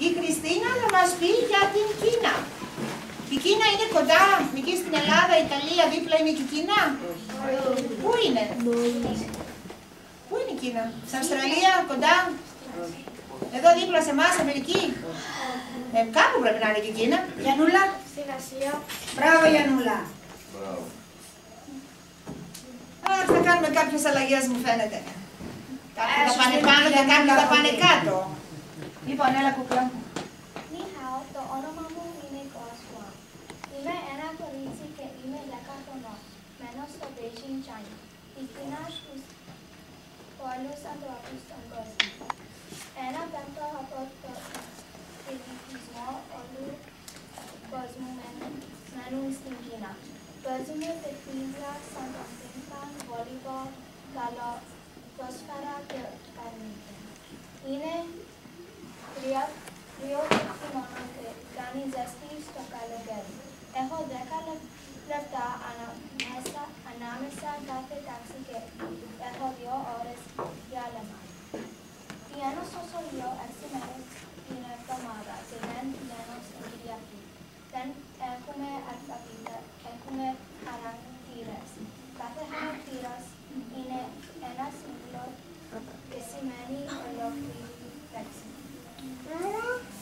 Η Χριστίνα θα μας πει για την Κίνα. Η Κίνα είναι κοντά, εκεί στην Ελλάδα, Ιταλία, δίπλα είναι και η Κίνα. Πού είναι? Πού είναι η Κίνα? Στην Αυστραλία, κοντά. Εδώ δίπλα σε εμάς, Αμερική. Κάπου πρέπει να είναι και η Κίνα. Γιαννούλα. Στην Ασία. Μπράβο Γιαννούλα. Θα κάνουμε κάποιες αλλαγές μου φαίνεται. Κάποιοι θα πάνε πάνω και κάποιοι θα πάνε κάτω. Λοιπόν, έλα κούκλα. Ni hao, το όνομα μου είναι Κοασουά. Είμαι ένα κορίτσι και είμαι 10 χρονών. Μένω στο Beijing, China. Η Κίνα στους πολλούς ανθρώπους στον κόσμο. Ένα πέμπτο από το πληθυσμό όλου κόσμου μένουν στην Κίνα. Παίζουμε παιχνίδια σαν το πινκ-πονγκ, βόλεϊμπολ, καλοπρόσφαιρα και μπάντμιντον. Είναι κρύο χειμώνα και κάνει ζέστη στο καλοκαίρι. Έχω 10 λεπτά ανάμεσα κάθε τάξη και έχω 2 ώρες διάλειμμα. Πηγαίνω στο σχολείο 6 μέρες την εβδομάδα και δεν πηγαίνω στην Κυριακή. Δεν έχουμε αλφαβήτα, έχουμε χαρακτήρες. Κάθε χαρακτήρας είναι ένα σύμβολο και σημαίνει ολόκληρη λέξη.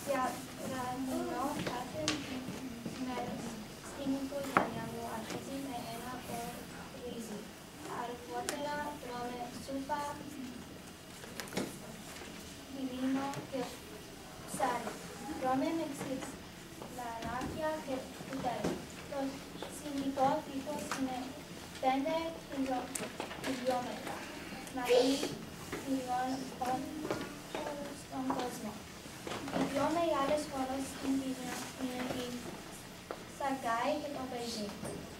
Για παράδειγμα, κάθε μέρες στην οικογένεια μου αρχίζει με ένα ρύζι. Αργότερα τρώμε σούπα, πυρήνο και ψάρι. Τρώμε με ξυλαράκια και κουτέλα. Το συνολικό τείχος είναι 5 χιλιόμετρα. Μαζί χιλιών στον κόσμο. Οι πιο μεγάλες χώρες στην Κίνα είναι η Σαγκάη και το Beijing.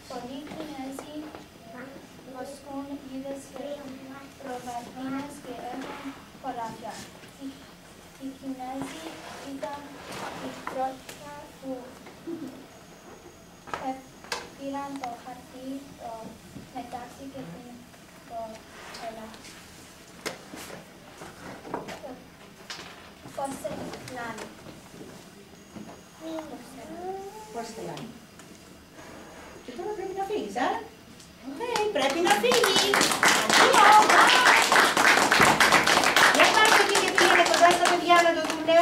Πολλοί Κινέζοι βοσκούν είδες και προβατίνες και έχουν χωράφια. Οι Κινέζοι ήταν οι πρώτοι που πήραν το χαρτί, το μετάξι και το έλα. Πορσελάνη. Πορσελάνη. Και τώρα πρέπει να φύγεις, πρέπει να φύγεις. Για πάρτε εκεί και πήγαινε κοντά στα παιδιά να το δούνε.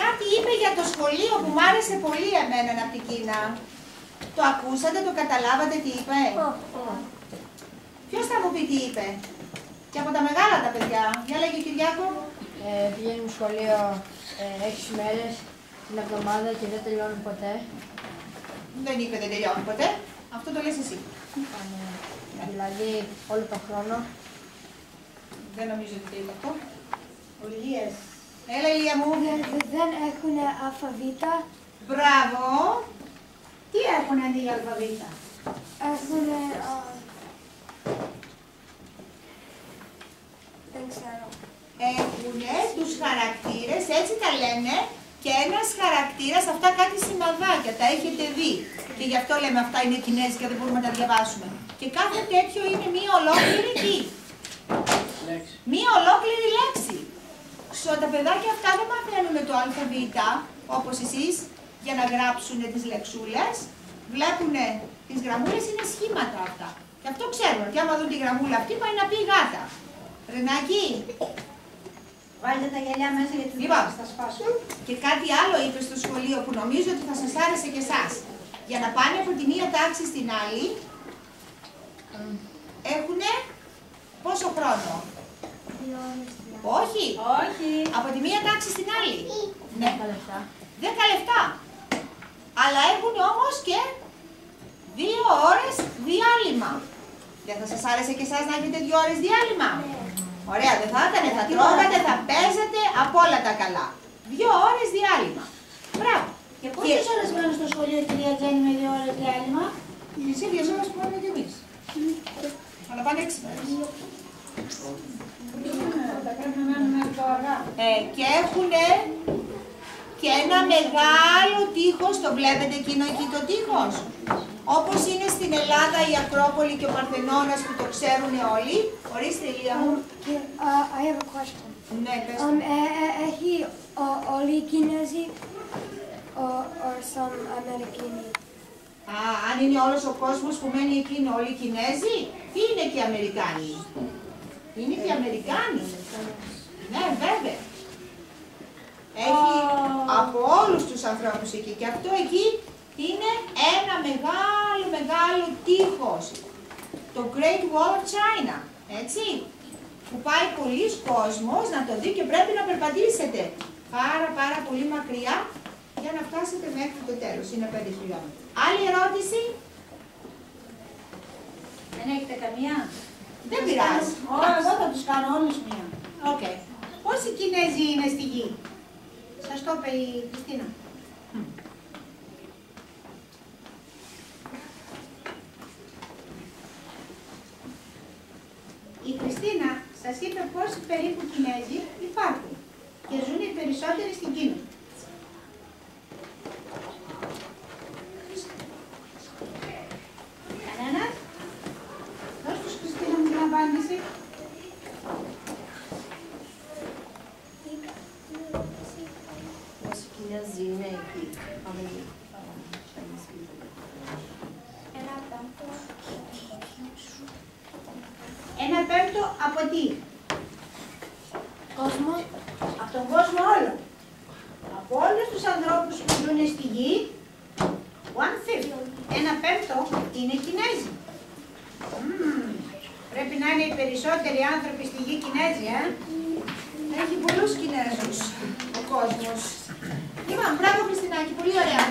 Κάτι είπε για το σχολείο που μου άρεσε πολύ εμένα από την Κίνα. Το ακούσατε, το καταλάβατε τι είπε? Ποιος θα μου πει τι είπε? Και από τα μεγάλα τα παιδιά. Για λέγε Κυριάκο. Πηγαίνουν σχολείο 6 μέρες την εβδομάδα και δεν τελειώνουν ποτέ. Δεν είπε δεν τελειώνουν ποτέ. Αυτό το λες εσύ. Δηλαδή όλο τον χρόνο. Δεν νομίζω ότι το είπε αυτό. Ο Ηλίας. Έλα Ηλία μου. Δεν έχουν αλφαβήτα. Μπράβο. Τι έχουν αντί για αλφαβήτα? Έχουν... δεν ξέρω. Έχουνε τους χαρακτήρες, έτσι τα λένε, και ένας χαρακτήρας, αυτά κάτι σημαδάκια, τα έχετε δει. Και γι' αυτό λέμε αυτά είναι κινέζικα, δεν μπορούμε να τα διαβάσουμε. Και κάθε τέτοιο είναι μία ολόκληρη τι? Μία ολόκληρη λέξη. Τα παιδάκια αυτά δεν μαθαίνουν το αλφαβήτα, όπως εσείς, για να γράψουν τις λεξούλες. Βλέπουνε τις γραμμούλες, είναι σχήματα αυτά. Και αυτό ξέρουν, και άμα δουν τη γραμμούλα αυτή, πάει να πει γάτα. Ρενάκι. Βάλτε τα γυαλιά μέσα γιατί θα σπάσουν. Και κάτι άλλο είπε στο σχολείο που νομίζω ότι θα σας άρεσε και εσάς. Για να πάνε από τη μία τάξη στην άλλη, έχουνε πόσο χρόνο? 2 ώρες. Όχι. Όχι. Από τη μία τάξη στην άλλη. 10 λεπτά. 10 λεπτά. Αλλά έχουν όμως και 2 ώρες διάλειμμα. Δεν θα σας άρεσε και εσάς να έχετε 2 ώρες διάλειμμα? Ωραία, δεν θα ήταν, θα τρώγατε, θα παίζατε, από όλα τα καλά. 2 ώρες διάλειμμα. Μπράβο. Και πόσες ώρες μένουν στο σχολείο, κυρία Τζέννη, με 2 ώρες διάλειμμα? Τις ίδιες ώρες που máme κι εμείς. Αλλά πάνε 6 μέρες. Πρέπει να μένουμε πιο αργά. Και έχουν και ένα μεγάλο τείχος, το βλέπετε εκείνο εκεί το τείχος? Όπως είναι στην Ελλάδα η Ακρόπολη και ο Παρθενώνας που το ξέρουν όλοι. Ορίστε, Ηλία μου. I have a question. Ναι, πες. Έχει όλοι οι Κινέζοι or some Americani? Αν είναι όλος ο κόσμος που μένει εκεί είναι όλοι οι Κινέζοι ή είναι και οι Αμερικάνοι? Είναι και οι Αμερικάνοι. Ναι, βέβαια. Έχει από όλους τους ανθρώπους εκεί και αυτό εκεί είναι ένα μεγάλο τείχος. Το Great Wall of China, έτσι, που πάει πολλοί κόσμος να το δει και πρέπει να περπατήσετε πάρα πολύ μακριά για να φτάσετε μέχρι το τέλος, είναι 5 χιλιόμετρα. Άλλη ερώτηση? Δεν έχετε καμία? Δεν πειράζει. Εγώ θα τους κάνω όλους μία. Okay. Πόσοι Κινέζοι είναι στη γη? Σας το είπε η Χριστίνα. Η Χριστίνα σας είπε πόσοι περίπου Κινέζοι υπάρχουν και ζουν οι περισσότεροι στην Κίνα. Κανένας? Δώσ' τους, Χριστίνα μου, την απάντηση. Πόσοι Κινέζοι είναι εκεί? Ένα πέμπτο από τι? Κόσμο. Από τον κόσμο όλο. Από όλους τους ανθρώπους που ζουν στη γη, 1/5, ένα πέμπτο είναι Κινέζοι. Πρέπει να είναι οι περισσότεροι άνθρωποι στη γη Κινέζοι, Έχει πολλούς Κινέζους ο κόσμος. Λοιπόν, μπράβο Χριστινάκη, πολύ ωραία.